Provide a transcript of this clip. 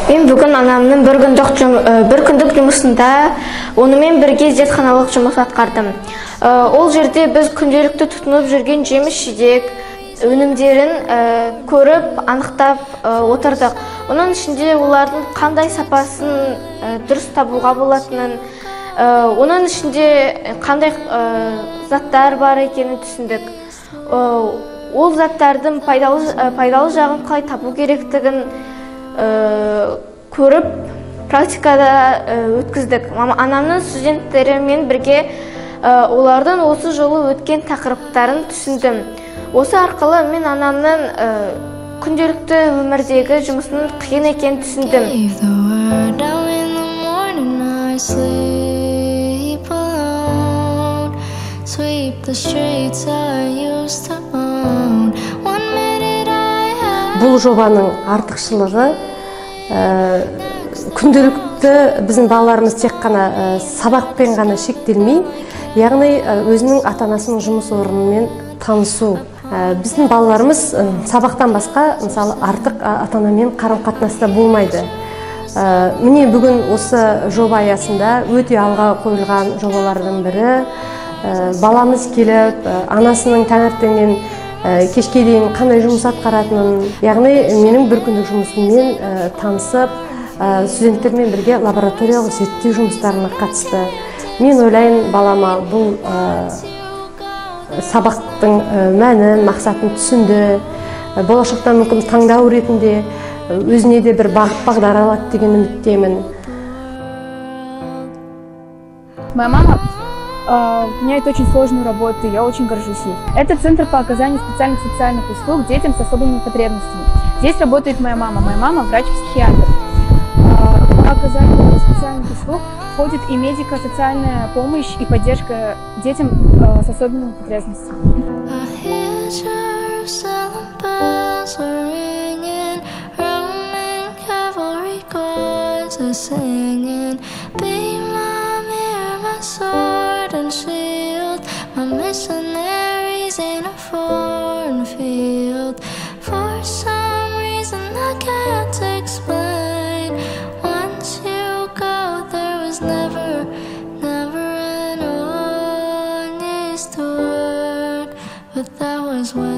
Мен бүгін анамның бір күндік жұмысында онымен бірге зертханалық жұмыс атқардым. Ол жерде біз күнделікті тұтынып жүрген жеміс-жидек өнімдерін көріп, анықтап отырдық. Оның ішінде олардың қандай сапасын дұрыс табуға болатынын, оның ішінде қандай заттар бар екенін түсіндік. Ол заттардың пайдалы жағын қалай табу керектігін көріп, практикада өткіздік. Анамның студенттерімен бірге олардың осы жолы өткен тақырыптарын түсіндім. Осы арқылы мен анамның күнделікті өмірдегі жұмысының қиын екенін түсіндім. Бұл жобаның артықшылығы күнделікті біздің балаларымыз тек қана сабақпен ғана шектелмей, яғни өзінің ата-анасының жұмыс орнымен танысу. Біздің балаларымыз сабақтан басқа, мысалы, артық ата-анамен қарым-қатынаста болмайды. Міне бүгін осы жоба аясында өте алға қойылған жобалардың бірі. Баламыз келіп, анасының таңертеңнен кешке дейін қандай жұмыс атқаратынын, яғни менің бір күндік жұмысыммен танысып, студенттермен бірге лабораториялық зерттеу жұмыстарына қатысты. Мен ойлайын, балама бұл сабақтың мәнін, мақсатын түсінді. Болашақта мүмкін таңдау ретінде өзіне де бір бағыт-бағдар алады деген үміттемін. Моя мама выполняет очень сложную работу, я очень горжусь ей. Это центр по оказанию специальных социальных услуг детям с особыми потребностями. Здесь работает моя мама. Моя мама врач-психиатр. По оказанию специальных услуг входит и медико-социальная помощь и поддержка детям с особыми потребностями. My missionaries in a foreign field. For some reason I can't explain. Once you go, there was never an honest word. But that was when